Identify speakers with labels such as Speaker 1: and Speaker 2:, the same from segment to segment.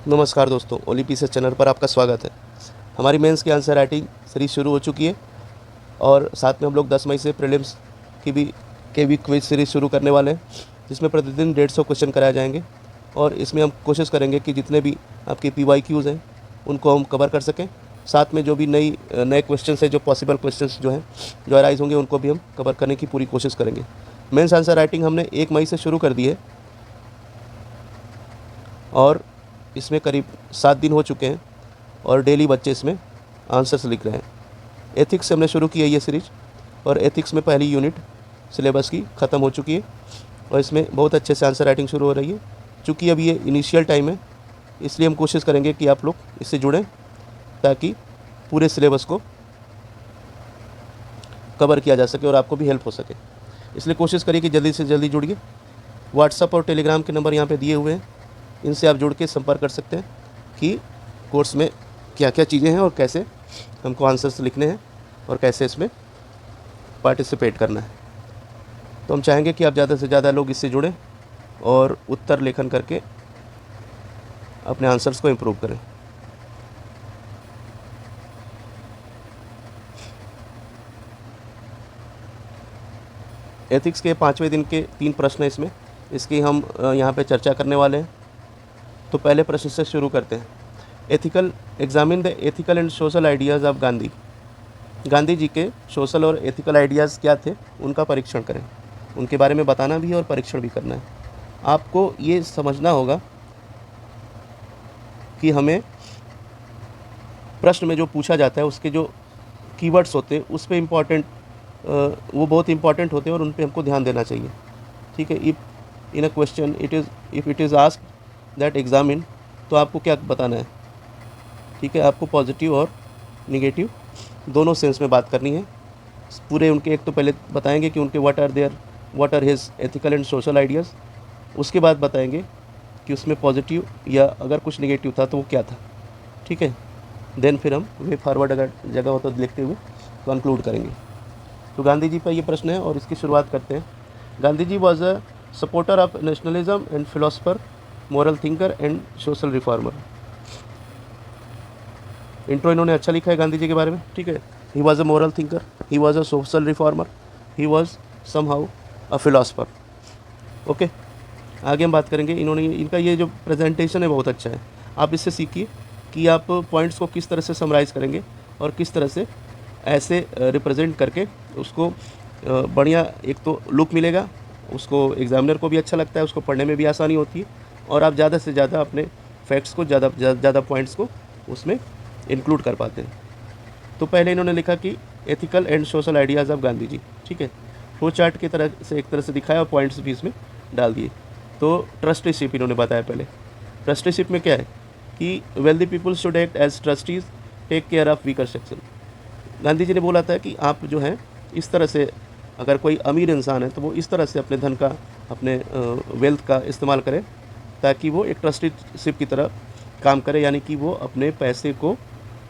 Speaker 1: नमस्कार दोस्तों, ओली pieces channel पर आपका स्वागत है। हमारी मेंस की आंसर राइटिंग सीरीज शुरू हो चुकी है और साथ में हम लोग 10 मई से प्रीलिम्स की भी क्विज सीरीज शुरू करने वाले हैं, जिसमें प्रतिदिन 150 क्वेश्चन कराए जाएंगे। और इसमें हम कोशिश करेंगे कि जितने भी आपके PYQs हैं उनको हम कवर कर सकें। साथ में जो भी नए क्वेश्चन है, जो पॉसिबल क्वेश्चन जो हैं, जो अराइज होंगे, उनको भी हम कवर करने की पूरी कोशिश करेंगे। मेंस आंसर राइटिंग हमने 1 मई से शुरू कर दी है और इसमें करीब 7 दिन हो चुके हैं और डेली बच्चे इसमें आंसर्स लिख रहे हैं। एथिक्स से हमने शुरू की है ये सीरीज और एथिक्स में पहली यूनिट सिलेबस की ख़त्म हो चुकी है और इसमें बहुत अच्छे से आंसर राइटिंग शुरू हो रही है। चूँकि अब ये इनिशियल टाइम है, इसलिए हम कोशिश करेंगे कि आप लोग इससे जुड़ें ताकि पूरे सिलेबस को कवर किया जा सके और आपको भी हेल्प हो सके। इसलिए कोशिश करिए कि जल्दी से जल्दी जुड़िए। व्हाट्सअप और टेलीग्राम के नंबर यहाँ पे दिए हुए हैं, इनसे आप जुड़ के संपर्क कर सकते हैं कि कोर्स में क्या क्या चीज़ें हैं और कैसे हमको आंसर्स लिखने हैं और कैसे इसमें पार्टिसिपेट करना है। तो हम चाहेंगे कि आप ज़्यादा से ज़्यादा लोग इससे जुड़ें और उत्तर लेखन करके अपने आंसर्स को इम्प्रूव करें। एथिक्स के 5वें दिन के 3 प्रश्न हैं इसकी हम यहाँ पे चर्चा करने वाले हैं। तो पहले प्रश्न से शुरू करते हैं। Examine the ethical and social ideas of Gandhi. Gandhi ji के सोशल और एथिकल आइडियाज़ क्या थे, उनका परीक्षण करें। उनके बारे में बताना भी है और परीक्षण भी करना है। आपको ये समझना होगा कि हमें प्रश्न में जो पूछा जाता है उसके जो कीवर्ड्स होते हैं उस पर वो बहुत इंपॉर्टेंट होते हैं और उन पर हमको ध्यान देना चाहिए। ठीक है। If in a question if it is asked that examine, तो आपको क्या बताना है। ठीक है, आपको पॉजिटिव और निगेटिव दोनों सेंस में बात करनी है। पूरे उनके एक तो पहले बताएंगे कि उनके what are his ethical and social ideas. उसके बाद बताएंगे कि उसमें पॉजिटिव या अगर कुछ निगेटिव था तो वो क्या था। ठीक है, देन फिर हम वे फॉरवर्ड अगर जगह हो तो लिखते हुए कंक्लूड करेंगे। तो गांधी जी पर ये प्रश्न है और इसकी शुरुआत करते हैं। Gandhi ji was a supporter of nationalism and philosopher, moral thinker and social reformer. Intro इन्होंने अच्छा लिखा है गांधी जी के बारे में। ठीक है, he was a moral thinker, he was a social reformer, he was somehow a philosopher. Okay, आगे हम बात करेंगे। इनका ये जो प्रेजेंटेशन है बहुत अच्छा है। आप इससे सीखिए कि आप पॉइंट्स को किस तरह से समराइज़ करेंगे और किस तरह से ऐसे रिप्रेजेंट करके उसको बढ़िया एक तो लुक मिलेगा, उसको एग्जामिनर को भी अच्छा लगता है, उसको पढ़ने में भी आसानी होती है और आप ज़्यादा से ज़्यादा अपने फैक्ट्स को ज़्यादा पॉइंट्स को उसमें इंक्लूड कर पाते हैं। तो पहले इन्होंने लिखा कि ethical and social ideas of Gandhi ji. ठीक है, फ्लो चार्ट की तरह से एक तरह से दिखाया और पॉइंट्स भी इसमें डाल दिए। तो ट्रस्टीशिप इन्होंने बताया पहले। ट्रस्टीशिप में क्या है कि wealthy people should act as trustees, take care of weaker section. Gandhi ji ने बोला था कि आप जो हैं इस तरह से, अगर कोई अमीर इंसान है तो वो इस तरह से अपने धन का, अपने वेल्थ का इस्तेमाल करे ताकि वो एक ट्रस्टीशिप की तरह काम करे, यानी कि वो अपने पैसे को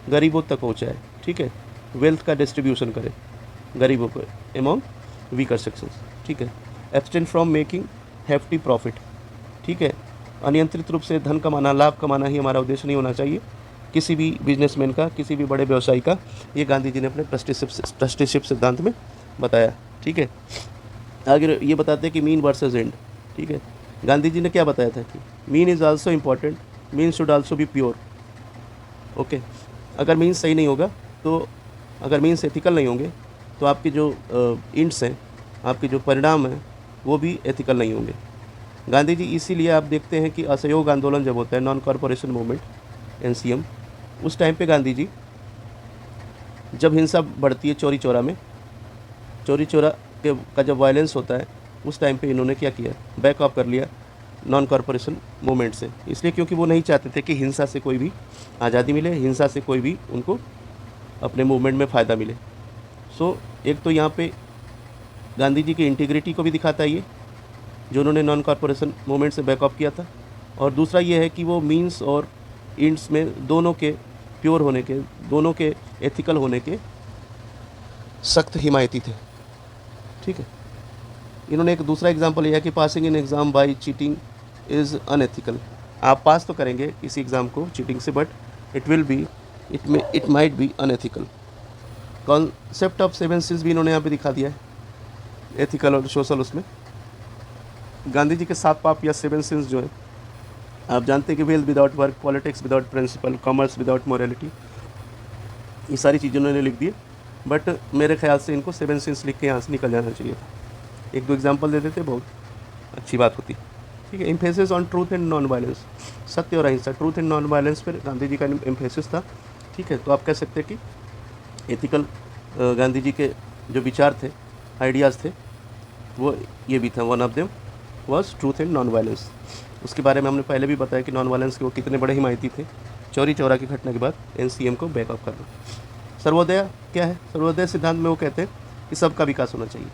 Speaker 1: गरीबों तक पहुँचाए। ठीक है, वेल्थ का डिस्ट्रीब्यूशन करे गरीबों को एमॉन्ग वीकर सेक्शंस। ठीक है, abstain from making hefty profit. ठीक है, अनियंत्रित रूप से धन कमाना, लाभ कमाना ही हमारा उद्देश्य नहीं होना चाहिए किसी भी बिजनेसमैन का, किसी भी बड़े व्यवसायी का। ये गांधी जी ने अपने ट्रस्टीशिप सिद्धांत में बताया। ठीक है, आगे ये बताते हैं कि मीन वर्सेस एंड। ठीक है, गांधी जी ने क्या बताया था कि mean is also important, mean should also be pure. Okay, अगर मीन्स सही नहीं होगा तो, अगर मीन्स एथिकल नहीं होंगे तो आपके जो इंड्स हैं, आपके जो परिणाम हैं, वो भी एथिकल नहीं होंगे। गांधी जी इसीलिए आप देखते हैं कि असहयोग आंदोलन जब होता है, नॉन कॉरपोरेशन मूवमेंट, NCM, उस टाइम पे गांधी जी, जब हिंसा बढ़ती है चौरी चौरा में, चौरी चौरा का जब वायलेंस होता है, उस टाइम पे इन्होंने क्या किया, बैक ऑफ कर लिया नॉन कॉरपोरेशन मूवमेंट से। इसलिए क्योंकि वो नहीं चाहते थे कि हिंसा से कोई भी आज़ादी मिले, हिंसा से कोई भी उनको अपने मूवमेंट में फ़ायदा मिले। सो एक तो यहाँ पे गांधी जी की इंटीग्रिटी को भी दिखाता है ये, जो उन्होंने नॉन कॉरपोरेशन मूवमेंट से बैक ऑफ किया था। और दूसरा ये है कि वो मीन्स और इंड्स में दोनों के प्योर होने के, दोनों के एथिकल होने के सख्त हिमायती थे। ठीक है, इन्होंने एक दूसरा एग्जाम्पल लिया कि passing in exam by cheating is unethical. आप पास तो करेंगे किसी एग्ज़ाम को चीटिंग से, but it might be unethical. Concept of 7 sins भी इन्होंने यहाँ पे दिखा दिया है, एथिकल और सोशल। उसमें गांधी जी के 7 पाप या 7 सिंस जो है, आप जानते हैं कि wealth without work, politics without principle, commerce without morality, ये सारी चीज़ें उन्होंने लिख दी। बट मेरे ख्याल से इनको 7 सिंस लिख के यहाँ से निकल जाना चाहिए था। एक दो एग्जाम्पल दे देते, बहुत अच्छी बात होती। ठीक है, emphasis on truth and non violence, सत्य और अहिंसा, ट्रूथ एंड नॉन वायलेंस पर गांधी जी का एम्फेसिस था। ठीक है, तो आप कह सकते हैं कि एथिकल गांधी जी के जो विचार थे, आइडियाज़ थे, वो ये भी था। One of them was truth and non violence. उसके बारे में हमने पहले भी बताया कि नॉन वायलेंस के वो कितने बड़े हिमायती थे। चौरी चौरा की घटना के बाद NCM को बैकअप करना। सर्वोदय क्या है? सर्वोदय सिद्धांत में वो कहते हैं कि सबका विकास होना चाहिए।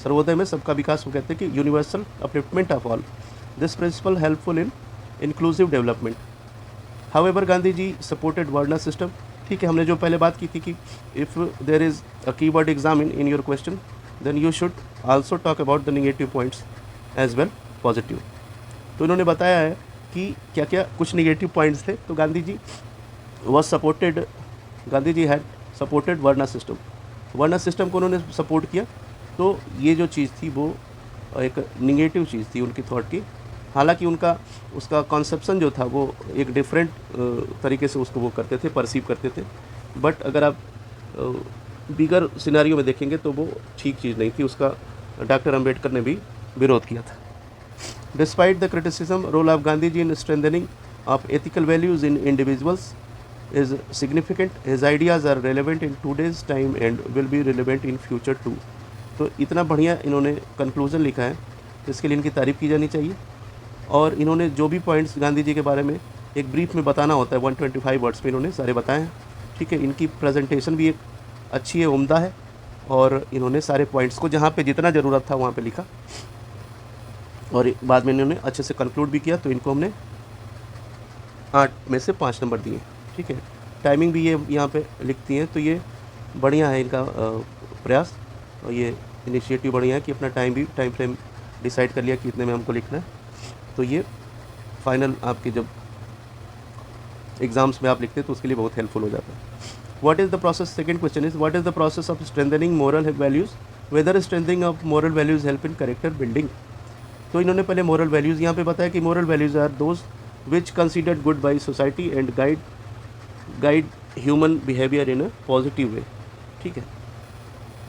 Speaker 1: सर्वोदय में सबका विकास, वो कहते हैं कि universal upliftment of all, this principle helpful in inclusive development. However Gandhi ji supported varna system. ठीक है, हमने जो पहले बात की थी कि if there is a keyword exam in your question, then you should also talk about the negative points as well positive. तो इन्होंने बताया है कि क्या क्या कुछ नेगेटिव पॉइंट्स थे। तो Gandhi ji had supported varna system. Varna system को उन्होंने सपोर्ट किया। तो ये जो चीज़ थी वो एक निगेटिव चीज़ थी उनकी थॉट की। हालांकि उसका कॉन्सेप्शन जो था वो एक डिफरेंट तरीके से उसको वो करते थे, परसीव करते थे। बट अगर आप बिगर सिनेरियो में देखेंगे तो वो ठीक चीज़ नहीं थी। उसका डॉक्टर अंबेडकर ने भी विरोध किया था। Despite the criticism, role of Gandhi ji in strengthening of ethical values in individuals is significant. His ideas are relevant in today's time and will be relevant in future too. तो इतना बढ़िया इन्होंने कंक्लूज़न लिखा है, तो इसके लिए इनकी तारीफ़ की जानी चाहिए। और इन्होंने जो भी पॉइंट्स गांधी जी के बारे में एक ब्रीफ में बताना होता है, 125 वर्ड्स में इन्होंने सारे बताए हैं। ठीक है, इनकी प्रेजेंटेशन भी एक अच्छी है, उम्दा है। और इन्होंने सारे पॉइंट्स को जहाँ पे जितना ज़रूरत था वहाँ पे लिखा, और बाद में इन्होंने अच्छे से कंक्लूड भी किया। तो इनको हमने 8 में से 5 नंबर दिए। ठीक है, टाइमिंग भी ये यहाँ पे लिखती हैं, तो ये बढ़िया है इनका प्रयास। और ये इनिशिएटिव बढ़िया है कि अपना टाइम फ्रेम डिसाइड कर लिया कि इतने में हमको लिखना है। तो ये फाइनल आपके जब एग्ज़ाम्स में आप लिखते हैं तो उसके लिए बहुत हेल्पफुल हो जाता है। What is the process? Second question is what is the process of strengthening moral values, whether strengthening of moral values help in character building. तो इन्होंने पहले मोरल वैल्यूज़ यहाँ पे बताया कि moral values are those which considered good by society and guide human behaviour in a positive way. ठीक है,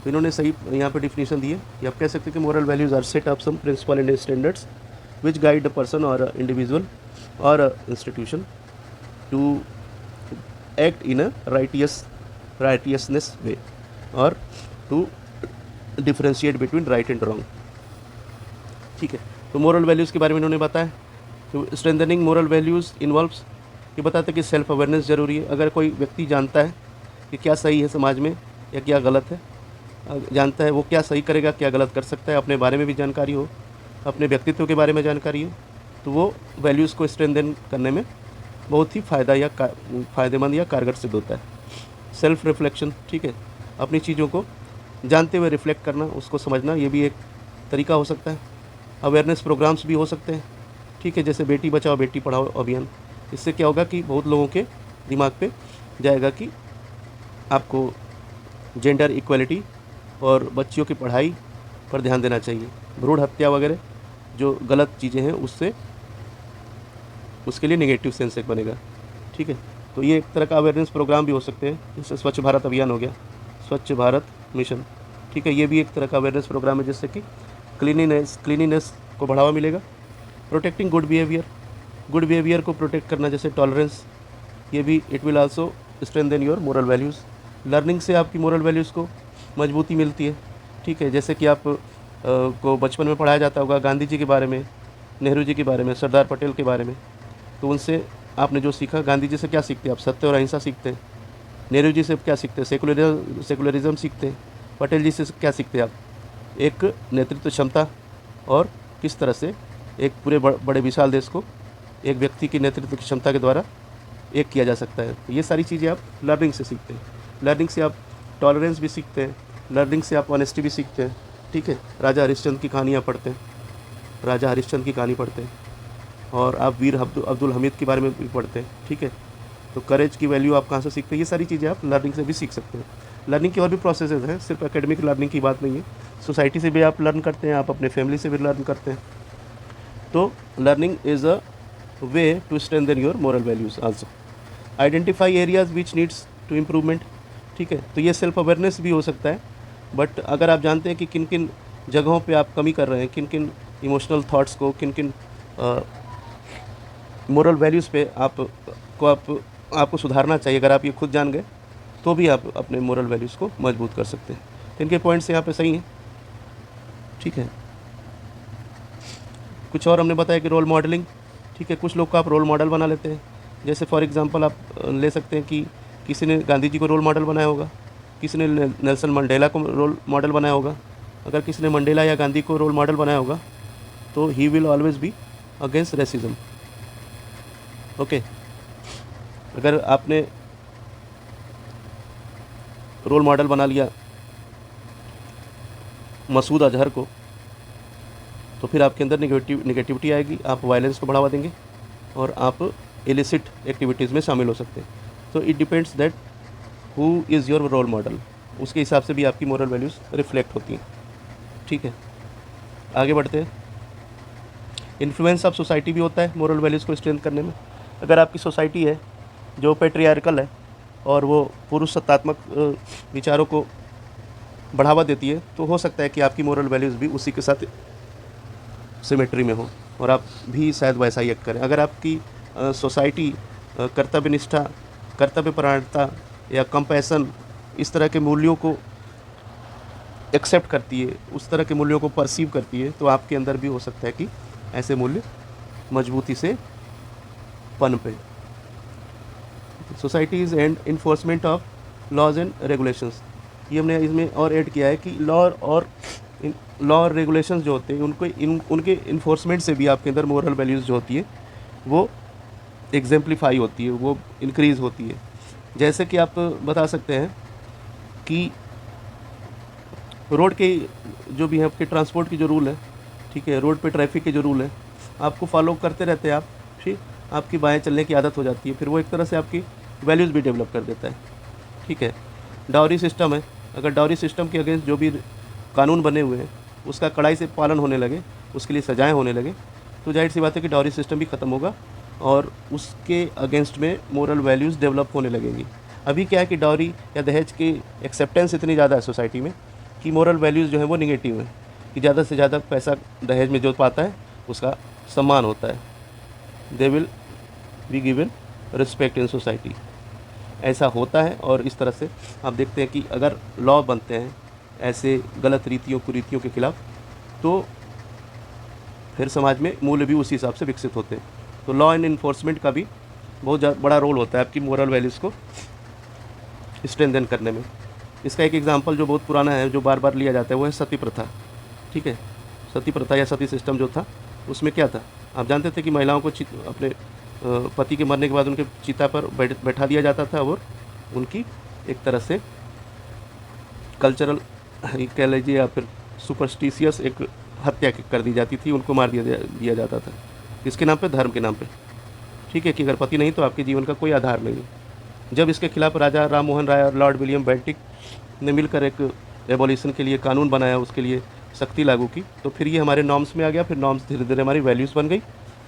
Speaker 1: तो इन्होंने सही यहाँ पे डिफिनीशन दी है। या आप कह सकते हैं कि moral values are set of some principle and standards which guide a person और अ इंडिविजुअल और a institution to act in a righteousness way और to differentiate between right and wrong. ठीक है, तो मोरल वैल्यूज़ के बारे में इन्होंने बताया। तो स्ट्रेंथनिंग मोरल वैल्यूज़ इन्वॉल्व्स, ये बताते कि सेल्फ अवेयरनेस ज़रूरी है। अगर कोई व्यक्ति जानता है कि क्या सही है समाज में या क्या गलत है, जानता है वो क्या सही करेगा, क्या गलत कर सकता है, अपने बारे में भी जानकारी हो, अपने व्यक्तित्व के बारे में जानकारी हो, तो वो वैल्यूज़ को स्ट्रेंथन करने में बहुत ही फ़ायदेमंद या कारगर सिद्ध होता है। सेल्फ रिफ्लेक्शन, ठीक है, अपनी चीज़ों को जानते हुए रिफ्लेक्ट करना, उसको समझना, ये भी एक तरीका हो सकता है। अवेयरनेस प्रोग्राम्स भी हो सकते हैं। ठीक है, जैसे बेटी बचाओ बेटी पढ़ाओ अभियान। इससे क्या होगा कि बहुत लोगों के दिमाग पे जाएगा कि आपको जेंडर इक्वलिटी और बच्चियों की पढ़ाई पर ध्यान देना चाहिए। भ्रूण हत्या वगैरह जो गलत चीज़ें हैं उसके लिए नेगेटिव सेंस एक बनेगा। ठीक है, तो ये एक तरह का अवेयरनेस प्रोग्राम भी हो सकते हैं, जैसे स्वच्छ भारत अभियान हो गया, स्वच्छ भारत मिशन। ठीक है, ये भी एक तरह का अवेयरनेस प्रोग्राम है जिससे कि क्लीनिनेस को बढ़ावा मिलेगा। प्रोटेक्टिंग गुड बिहेवियर को प्रोटेक्ट करना, जैसे टॉलरेंस, ये भी it will also strengthen your moral values. Learning से आपकी मोरल वैल्यूज़ को मजबूती मिलती है। ठीक है, जैसे कि आप को बचपन में पढ़ाया जाता होगा गांधी जी के बारे में, नेहरू जी के बारे में, सरदार पटेल के बारे में, तो उनसे आपने जो सीखा, गांधी जी से क्या सीखते हैं आप? सत्य और अहिंसा सीखते हैं। नेहरू जी से क्या सीखते हैं? सेकुलरिज्म सीखते हैं। पटेल जी से क्या सीखते हैं आप? एक नेतृत्व क्षमता, और किस तरह से एक पूरे बड़े विशाल देश को एक व्यक्ति की नेतृत्व की क्षमता के द्वारा एक किया जा सकता है। तो ये सारी चीज़ें आप लर्निंग से सीखते हैं। लर्निंग से आप टॉलरेंस भी सीखते हैं, लर्निंग से आप ऑनेस्टी भी सीखते हैं। ठीक है, राजा हरिश्चंद्र की कहानी पढ़ते हैं, और आप वीर अब्दुल हमीद के बारे में भी पढ़ते हैं, ठीक है। तो करेज की वैल्यू आप कहाँ से सीखते हैं, ये सारी चीज़ें आप लर्निंग से भी सीख सकते हैं। लर्निंग की और भी प्रोसेसेस हैं, सिर्फ एकेडमिक लर्निंग की बात नहीं है। सोसाइटी से भी आप लर्न करते हैं, आप अपने फैमिली से भी लर्न करते हैं। तो learning is a way to strengthen your moral values also. Identify areas which needs to improvement, ठीक है। तो ये सेल्फ अवेयरनेस भी हो सकता है, बट अगर आप जानते हैं कि किन किन जगहों पे आप कमी कर रहे हैं, किन किन इमोशनल थाट्स को, किन किन मोरल वैल्यूज़ पे आपको सुधारना चाहिए, अगर आप ये खुद जान गए तो भी आप अपने मोरल वैल्यूज़ को मजबूत कर सकते हैं। तो इनके पॉइंट्स यहाँ पे सही हैं, ठीक है। कुछ और हमने बताया कि रोल मॉडलिंग, ठीक है। कुछ लोग को आप रोल मॉडल बना लेते हैं, जैसे फॉर एग्जांपल आप ले सकते हैं कि किसी ने गांधी जी को रोल मॉडल बनाया होगा, किसी ने नेल्सन मंडेला को रोल मॉडल बनाया होगा। अगर किसी ने मंडेला या गांधी को रोल मॉडल बनाया होगा तो he will always be against racism, okay. अगर आपने रोल मॉडल बना लिया मसूद अजहर को, तो फिर आपके अंदर निगेटिविटी आएगी, आप वायलेंस को बढ़ावा देंगे और आप इलिसिट एक्टिविटीज़ में शामिल हो सकते हैं। तो it depends that who is your role model, उसके हिसाब से भी आपकी मोरल वैल्यूज़ रिफ्लेक्ट होती हैं, ठीक है। आगे बढ़ते हैं। इन्फ्लुएंस ऑफ सोसाइटी भी होता है मोरल वैल्यूज़ को स्ट्रेंथ करने में। अगर आपकी सोसाइटी है जो पेट्रियार्कल है और वो पुरुष सत्तात्मक विचारों को बढ़ावा देती है, तो हो सकता है कि आपकी मोरल वैल्यूज़ भी उसी के साथ सिमेट्री में हो और आप भी शायद वैसा ही एक्ट करें। अगर आपकी सोसाइटी कर्तव्यनिष्ठा, कर्तव्यपरायणता या कंपैशन, इस तरह के मूल्यों को एक्सेप्ट करती है, उस तरह के मूल्यों को परसीव करती है, तो आपके अंदर भी हो सकता है कि ऐसे मूल्य मजबूती से पनपे। Societies and enforcement of laws and regulations, ये हमने इसमें और ऐड किया है कि लॉ और रेगुलेशंस जो होते हैं उनके इन्फोर्समेंट से भी आपके अंदर मोरल वैल्यूज़ जो होती है वो एग्जेम्पलीफाई होती है, वो इंक्रीज़ होती है। जैसे कि आप बता सकते हैं कि रोड के जो भी है, आपके ट्रांसपोर्ट की जो रूल है, ठीक है, रोड पे ट्रैफिक के जो रूल है, आपको फॉलो करते रहते हैं आप, ठीक, आपकी बाएं चलने की आदत हो जाती है, फिर वो एक तरह से आपकी वैल्यूज़ भी डेवलप कर देता है, ठीक है। डाउरी सिस्टम है, अगर डाउरी सिस्टम के अगेंस्ट जो भी कानून बने हुए हैं उसका कड़ाई से पालन होने लगे, उसके लिए सजाएं होने लगे, तो जाहिर सी बात है कि डाउरी सिस्टम भी ख़त्म होगा और उसके अगेंस्ट में मोरल वैल्यूज़ डेवलप होने लगेंगी। अभी क्या है कि डाउरी या दहेज की एक्सेप्टेंस इतनी ज़्यादा है सोसाइटी में कि मोरल वैल्यूज़ जो है वो निगेटिव है, कि ज़्यादा से ज़्यादा पैसा दहेज में जो पाता है उसका सम्मान होता है, they will be given respect in society, ऐसा होता है। और इस तरह से आप देखते हैं कि अगर लॉ बनते हैं ऐसे गलत रीतियों कुरीतियों के खिलाफ, तो फिर समाज में मूल्य भी उसी हिसाब से विकसित होते हैं। तो लॉ एंड इन्फोर्समेंट का भी बहुत बड़ा रोल होता है आपकी मोरल वैल्यूज़ को स्ट्रेंथन करने में। इसका एक एग्जांपल जो बहुत पुराना है, जो बार बार लिया जाता है, वो है सती प्रथा, ठीक है। सती प्रथा या सती सिस्टम जो था, उसमें क्या था, आप जानते थे कि महिलाओं को अपने पति के मरने के बाद उनके चिता पर बैठा दिया जाता था और उनकी एक तरह से कल्चरल कह लीजिए या फिर सुपरस्टिशियस एक हत्या कर दी जाती थी, उनको मार दिया जाता था। किसके नाम पे? धर्म के नाम पे, ठीक है, कि अगर पति नहीं तो आपके जीवन का कोई आधार नहीं है। जब इसके खिलाफ राजा राम मोहन राय और लॉर्ड विलियम बेंटिक ने मिलकर एक एबॉलिशन के लिए कानून बनाया, उसके लिए सख्ती लागू की, तो फिर ये हमारे नॉर्म्स में आ गया, फिर नॉर्म्स धीरे धीरे हमारी वैल्यूज़ बन गई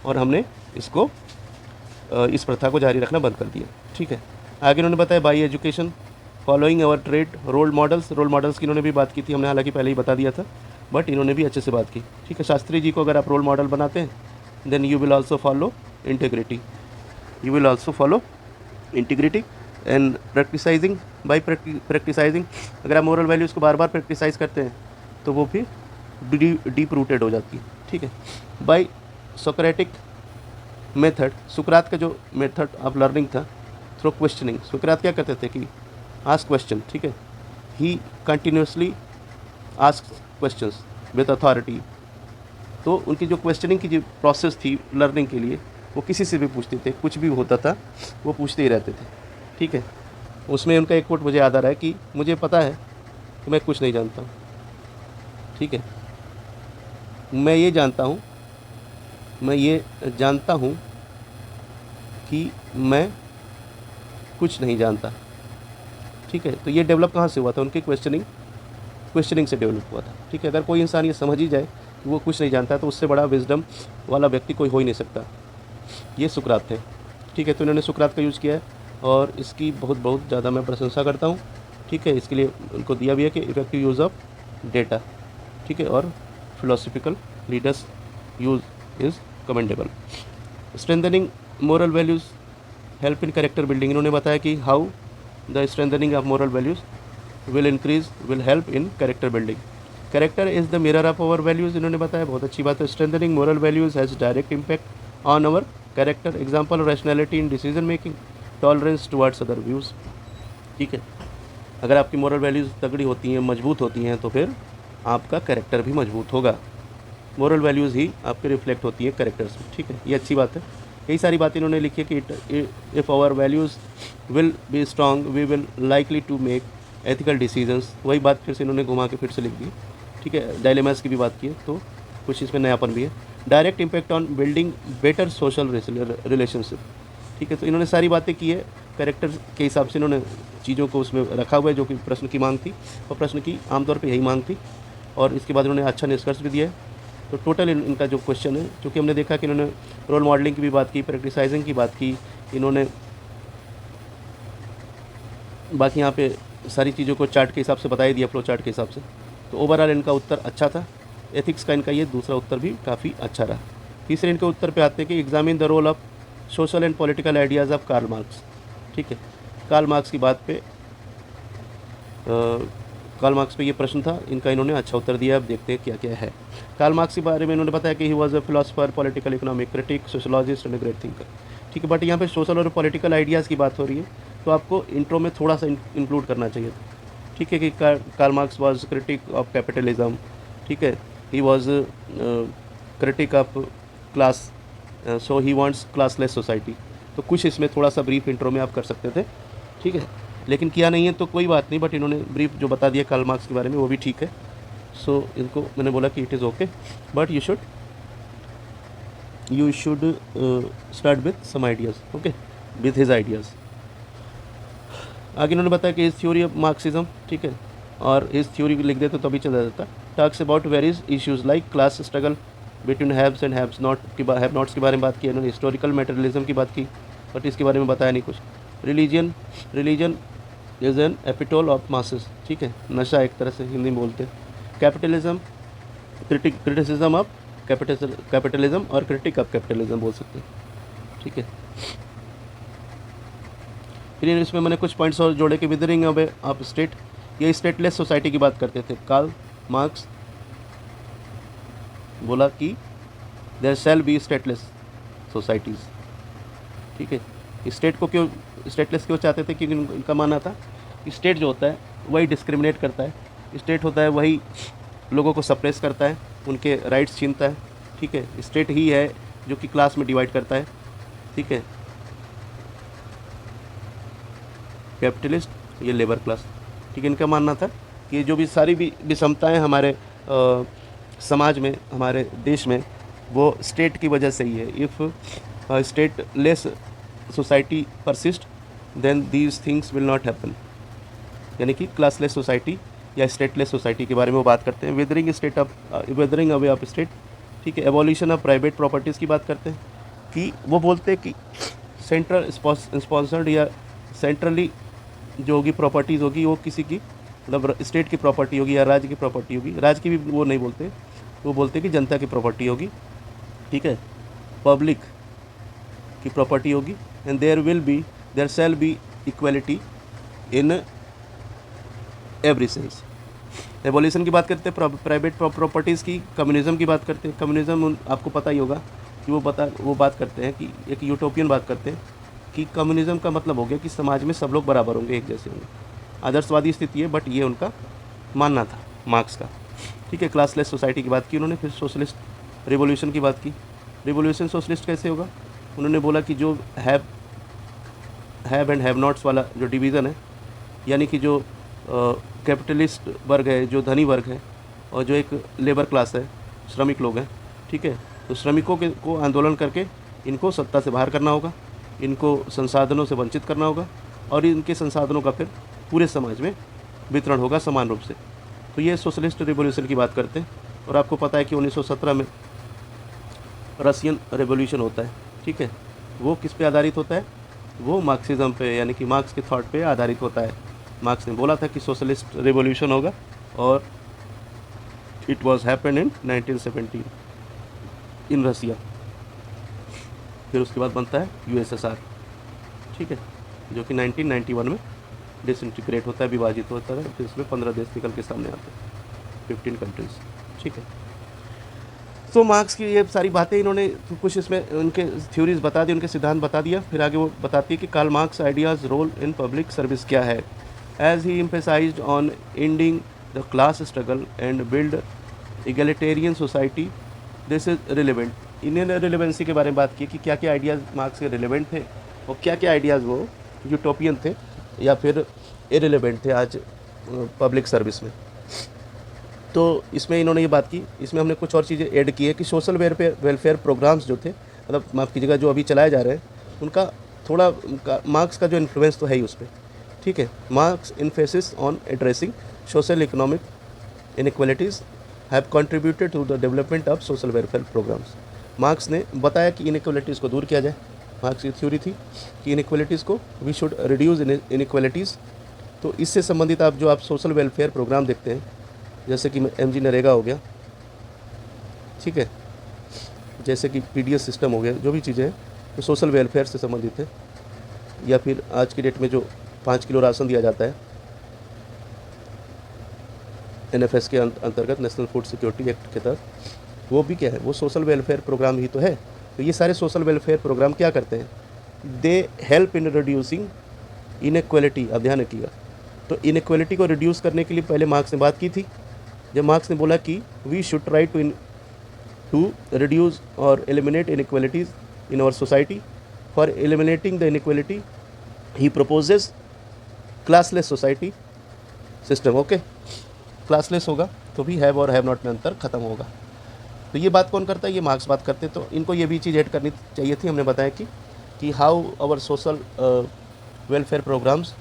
Speaker 1: और हमने इसको इस प्रथा को जारी रखना बंद कर दिया, ठीक है। आगे उन्होंने बताया by education following our trade role models की इन्होंने भी बात की थी, हमने हालांकि पहले ही बता दिया था, बट इन्होंने भी अच्छे से बात की, ठीक है। शास्त्री जी को अगर आप रोल मॉडल बनाते हैं, then you will also follow integrity, and practising by practising, अगर आप मोरल वैल्यूज़ को बार बार प्रैक्टिसाइज करते हैं तो वो भी डीप रूटेड हो जाती है, ठीक है। बाई सोक्रेटिक मेथड, सुकरात का जो मेथड ऑफ लर्निंग था थ्रू क्वेश्चनिंग, सुकरात क्या करते थे कि आस्क क्वेश्चन, ठीक है, he continuously ask questions with authority. तो उनकी जो क्वेश्चनिंग की जो प्रोसेस थी लर्निंग के लिए, वो किसी से भी पूछते थे, कुछ भी होता था वो पूछते ही रहते थे, ठीक है। उसमें उनका एक कोट मुझे याद आ रहा है कि मुझे पता है कि मैं कुछ नहीं जानता हूँ, ठीक है, मैं ये जानता हूँ मैं ये जानता हूँ कि मैं कुछ नहीं जानता। ठीक है, तो ये डेवलप कहाँ से हुआ था? उनकी क्वेश्चनिंग से डेवलप हुआ था। ठीक है, अगर कोई इंसान ये समझ ही जाए कि वो कुछ नहीं जानता तो उससे बड़ा विजडम वाला व्यक्ति कोई हो ही नहीं सकता। ये सुकरात थे। ठीक है, तो इन्होंने सुकरात का यूज़ किया है और इसकी बहुत बहुत ज़्यादा मैं प्रशंसा करता हूँ। ठीक है, इसके लिए उनको दिया भी है कि इफेक्टिव यूज़ ऑफ डेटा। ठीक है, और philosophical leaders use is commendable. Strengthening moral values help in character building. इन्होंने बताया कि how the strengthening of moral values will help in character building. Character is the mirror of our values. इन्होंने बताया, बहुत अच्छी बात है। Strengthening moral values has direct impact on our character. Example, rationality in decision making, tolerance towards other views. ठीक है, अगर आपकी मोरल वैल्यूज़ तगड़ी होती हैं, मजबूत होती हैं, तो फिर आपका कैरेक्टर भी मजबूत होगा। मोरल वैल्यूज़ ही आपके रिफ्लेक्ट होती है कैरेक्टर्स में। ठीक है, ये अच्छी बात है। कई सारी बातें इन्होंने लिखी है कि if our values will be strong we will likely to make ethical decisions. वही बात फिर से इन्होंने घुमा के फिर से लिख दी। ठीक है, डायलेमास की भी बात की है, तो कुछ इसमें नयापन भी है। Direct impact on building better social relationship. ठीक है, तो इन्होंने सारी बातें की है कैरेक्टर के हिसाब से, इन्होंने चीज़ों को उसमें रखा हुआ है जो कि प्रश्न की मांग थी, और प्रश्न की आमतौर पे यही मांग थी, और इसके बाद इन्होंने अच्छा निष्कर्ष भी दिया है। तो टोटल इनका जो क्वेश्चन है, चूँकि हमने देखा कि इन्होंने रोल मॉडलिंग की भी बात की, प्रैक्टिसाइजिंग की बात की, इन्होंने बाकी यहाँ पे सारी चीज़ों को चार्ट के हिसाब से बता ही दिया, फ्लो चार्ट के हिसाब से। तो ओवरऑल इनका उत्तर अच्छा था। एथिक्स का इनका ये दूसरा उत्तर भी काफ़ी अच्छा रहा। तीसरे इनके उत्तर पे आते हैं कि examine the role of social and political ideas of Karl Marx. ठीक है, कार्ल मार्क्स की बात पे कार्ल मार्क्स पे ये प्रश्न था, इनका इन्होंने अच्छा उत्तर दिया। अब देखते हैं क्या क्या है। कार्ल मार्क्स के बारे में इन्होंने बताया कि he was a philosopher, political economic critic, sociologist and great thinker. ठीक है, बट यहाँ पे सोशल और पॉलिटिकल आइडियाज़ की बात हो रही है, तो आपको इंट्रो में थोड़ा सा इंक्लूड करना चाहिए था। ठीक है, कि Karl Marx was critic of capitalism. ठीक है, he was critic of class, so he wants classless society. तो कुछ इसमें थोड़ा सा ब्रीफ इंट्रो में आप कर सकते थे। ठीक है, लेकिन किया नहीं है तो कोई बात नहीं, बट इन्होंने ब्रीफ जो बता दिया कार्ल मार्क्स के बारे में वो भी ठीक है। सो इनको मैंने बोला कि it is okay, but you should start with some ideas, okay, with his ideas. आगे इन्होंने बताया कि इस थ्योरी ऑफ मार्क्सिज्म, ठीक है, और इस थ्योरी को लिख देते तो अभी चला जाता। Talks about various issues like class struggle between haves and have nots के बारे में बात की इन्होंने। हिस्टोरिकल मटेरियलिज्म की बात की, बट इसके बारे में बताया नहीं कुछ। Religion is an epitome of masses. ठीक है, नशा एक तरह से हिंदी में बोलते हैं। कैपिटलिज्म, क्रिटिसिज्म ऑफ कैपिटलिज्म और क्रिटिक ऑफ कैपिटलिज्म बोल सकते हैं। ठीक है, फिर इसमें मैंने कुछ पॉइंट्स और जोड़े कि विदरिंग ऑफ स्टेट, ये स्टेटलेस सोसाइटी की बात करते थे। कार्ल मार्क्स बोला कि there shall be stateless societies. ठीक है, स्टेट को क्यों स्टेटलेस क्यों चाहते थे? क्योंकि इनका मानना था कि स्टेट जो होता है वही डिस्क्रिमिनेट करता है, स्टेट होता है वही लोगों को सप्रेस करता है, उनके राइट्स छीनता है। ठीक है, स्टेट ही है जो कि क्लास में डिवाइड करता है। ठीक है, कैपिटलिस्ट, ये लेबर क्लास। ठीक है, इनका मानना था कि जो भी सारी भी विषमताएँ हमारे समाज में, हमारे देश में, वो स्टेट की वजह से ही है। If stateless society persist then these things will not happen. यानी कि क्लासलेस सोसाइटी या स्टेटलेस सोसाइटी के बारे में वो बात करते हैं। Withering away of state. ठीक है, एवोल्यूशन ऑफ प्राइवेट प्रॉपर्टीज़ की बात करते हैं कि वो बोलते हैं कि सेंट्रल स्पॉन्सर्ड या सेंट्रली जो होगी प्रॉपर्टीज़ होगी वो किसी की, मतलब स्टेट की प्रॉपर्टी होगी या राज्य की प्रॉपर्टी होगी। राज्य की भी वो नहीं बोलते, वो बोलते हैं कि जनता की प्रॉपर्टी होगी। ठीक है, पब्लिक की प्रॉपर्टी होगी। And there shall be equality in every sense. Evolution की बात करते हैं प्राइवेट प्रॉपर्टीज़ की। कम्युनिज्म की बात करते हैं। कम्युनिज्म आपको पता ही होगा कि वो बात करते हैं कि एक यूटोपियन बात करते हैं कि कम्युनिज्म का मतलब हो गया कि समाज में सब लोग बराबर होंगे, एक जैसे होंगे। आदर्शवादी स्थिति है, बट ये उनका मानना था मार्क्स का। ठीक है, क्लासलेस सोसाइटी की बात की उन्होंने। फिर सोशलिस्ट रिवॉल्यूशन की बात की। रिवॉल्यूशन सोशलिस्ट कैसे होगा? उन्होंने बोला कि जो हैव एंड हैव नॉट्स वाला जो डिवीज़न है, यानी कि जो कैपिटलिस्ट वर्ग है, जो धनी वर्ग है, और जो एक लेबर क्लास है, श्रमिक लोग हैं, ठीक है, तो श्रमिकों के को आंदोलन करके इनको सत्ता से बाहर करना होगा, इनको संसाधनों से वंचित करना होगा और इनके संसाधनों का फिर पूरे समाज में वितरण होगा समान रूप से। तो ये सोशलिस्ट रिवॉल्यूशन की बात करते हैं। और आपको पता है कि 1917 में रशियन रेवोल्यूशन होता है, ठीक है। वो किस पे आधारित होता है? वो मार्क्सिज्म पे, यानी कि मार्क्स के थॉट पे आधारित होता है। मार्क्स ने बोला था कि सोशलिस्ट रिवॉल्यूशन होगा और इट वाज हैपन इन 1917 इन रसिया। फिर उसके बाद बनता है यूएसएसआर, ठीक है, जो कि 1991 में डिसइंटीग्रेट होता है, विभाजित होता है। फिर इसमें 15 देश निकल के सामने आते हैं, 15 कंट्रीज, ठीक है। तो मार्क्स की ये सारी बातें इन्होंने कुछ इसमें उनके थ्योरीज बता दी, उनके सिद्धांत बता दिया। फिर आगे वो बताती है कि Karl Marx ideas role in public service क्या है। As he emphasized on ending the class struggle and build egalitarian society, this is relevant. इन्होंने रिलेवेंसी के बारे में बात की कि क्या क्या आइडियाज़ मार्क्स के रिलेवेंट थे और क्या क्या आइडियाज़ वो यूटोपियन थे या फिर इरेलीवेंट थे आज पब्लिक सर्विस में। तो इसमें इन्होंने ये बात की, इसमें हमने कुछ और चीज़ें ऐड की है कि सोशल वेलफेयर प्रोग्राम्स जो थे, मतलब माफ़ कीजिएगा, जो अभी चलाए जा रहे हैं, उनका थोड़ा मार्क्स का जो इन्फ्लुएंस तो है ही उस पर, ठीक है। Marx emphasis on addressing social economic inequalities have contributed to the development of social welfare programmes. मार्क्स ने बताया कि इनइक्वालिटीज़ को दूर किया जाए। मार्क्स की थ्योरी थी कि इनइक्वालिटीज़ को वी शुड रिड्यूस इनइक्वालिटीज़। तो इससे संबंधित आप सोशल वेलफेयर प्रोग्राम देखते हैं, जैसे कि MG नरेगा हो गया, ठीक है, जैसे कि PDS सिस्टम हो गया, जो भी चीज़ें हैं तो सोशल वेलफेयर से संबंधित है। या फिर आज की डेट में जो 5 किलो राशन दिया जाता है NFS के अंतर्गत, नेशनल फूड सिक्योरिटी एक्ट के तहत, वो भी क्या है, वो सोशल वेलफेयर प्रोग्राम ही तो है। तो ये सारे सोशल वेलफेयर प्रोग्राम क्या करते हैं? They help in reducing inequality. अब ध्यान रखिएगा, तो इनइक्वालिटी को रिड्यूस करने के लिए पहले मार्क्स ने बात की थी, जब मार्क्स ने बोला कि we should try to reduce और eliminate inequalities in our society. For eliminating the inequality he proposes classless society system. Okay, classless होगा तो भी हैव और हैव नॉट में अंतर खत्म होगा। तो ये बात कौन करता है? ये मार्क्स बात करते। तो इनको ये भी चीज़ ऐड करनी चाहिए थी। हमने बताया कि how our social welfare programmes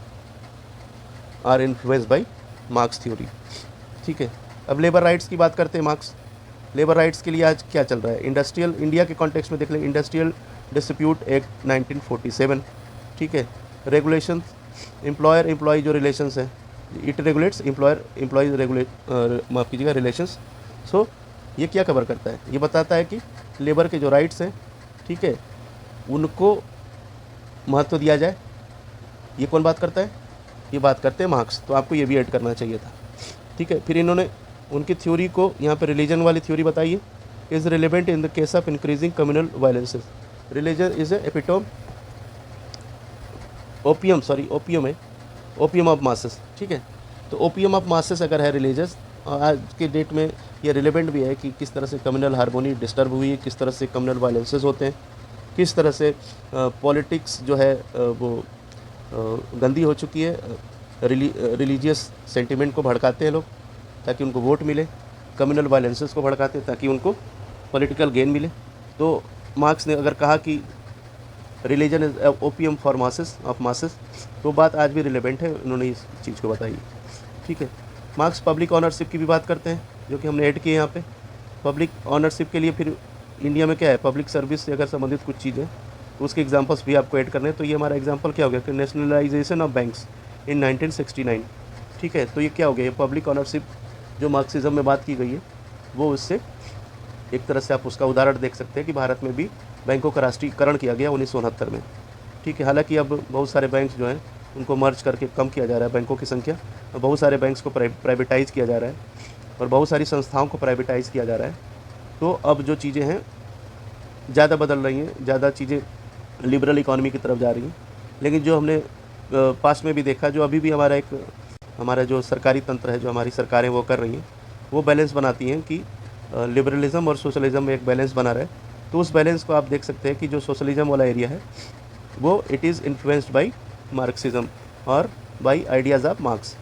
Speaker 1: are influenced by Marx theory, ठीक है। अब लेबर राइट्स की बात करते हैं। मार्क्स लेबर राइट्स के लिए आज क्या चल रहा है? इंडस्ट्रियल इंडिया के कॉन्टेक्स्ट में देख लें, इंडस्ट्रियल डिस्प्यूट एक्ट 1947, ठीक है। रेगुलेशन एम्प्लॉयर एम्प्लॉय जो रिलेशंस है, इट रेगुलेट्स एम्प्लॉयर एम्प्लॉय माफ़ कीजिएगा रिलेशंस। सो ये क्या कवर करता है? ये बताता है कि लेबर के जो राइट्स हैं, ठीक है, उनको महत्व दिया जाए। ये कौन बात करता है? ये बात करते हैं मार्क्स। तो आपको ये भी ऐड करना चाहिए था, ठीक है। फिर इन्होंने उनकी थ्योरी को यहाँ पे रिलीजन वाली थ्योरी बताई है। Is relevant in the case of increasing communal violences. Religion is a epitome opium है, ओपियम ऑफ मासेस, ठीक है। तो ओपियम ऑफ मासेस अगर है रिलीजियस, आज के डेट में ये रिलेवेंट भी है कि किस तरह से कम्युनल हार्मोनी डिस्टर्ब हुई है, किस तरह से कम्युनल वायलेंसेस होते हैं, किस तरह से पॉलिटिक्स जो है वो गंदी हो चुकी है। रिलीजियस सेंटिमेंट को भड़काते हैं लोग ताकि उनको वोट मिले, कम्युनल वायलेंसेस को भड़काते हैं ताकि उनको पॉलिटिकल गेन मिले। तो मार्क्स ने अगर कहा कि religion is opium for masses of masses, तो बात आज भी रिलेवेंट है, उन्होंने इस चीज़ को बताई, ठीक है। मार्क्स पब्लिक ऑनरशिप की भी बात करते हैं, जो कि हमने ऐड किए यहाँ पे। पब्लिक ऑनरशिप के लिए फिर इंडिया में क्या है, पब्लिक सर्विस से अगर संबंधित कुछ चीज़ें, तो उसके एग्जांपल्स भी आपको ऐड करने हैं। तो ये हमारा एग्जांपल क्या हो गया कि नेशनलाइजेशन ऑफ बैंक्स इन 1969, ठीक है। तो ये क्या हो गया, ये पब्लिक ऑनरशिप जो मार्क्सिज्म में बात की गई है, वो उससे एक तरह से आप उसका उदाहरण देख सकते हैं कि भारत में भी बैंकों का राष्ट्रीयकरण किया गया 1969 में, ठीक है। हालांकि अब बहुत सारे बैंक जो हैं उनको मर्ज करके कम किया जा रहा है बैंकों की संख्या, और बहुत सारे बैंक्स को प्राइवेटाइज़ किया जा रहा है और बहुत सारी संस्थाओं को प्राइवेटाइज़ किया जा रहा है। तो अब जो चीज़ें हैं ज़्यादा बदल रही हैं, ज़्यादा चीज़ें लिबरल इकॉनमी की तरफ जा रही हैं। लेकिन जो हमने पास्ट में भी देखा, जो अभी भी हमारा जो सरकारी तंत्र है, जो हमारी सरकारें वो कर रही हैं, वो बैलेंस बनाती हैं कि लिबरलिज़म और सोशलिज़म में एक बैलेंस बना रहे। तो उस बैलेंस को आप देख सकते हैं कि जो सोशलिज़म वाला एरिया है वो it is influenced by Marxism और बाय आइडियाज़ ऑफ मार्क्स।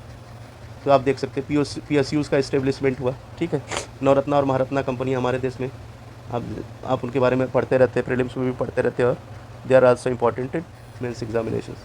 Speaker 1: तो आप देख सकते हैं PSUs का इस्टेब्लिशमेंट हुआ, ठीक है। नवरत्ना और महारत्ना कंपनी हमारे देश में आप उनके बारे में पढ़ते रहते हैं, प्रीलिम्स में भी पढ़ते रहते हैं, और they are also important in mains examinations.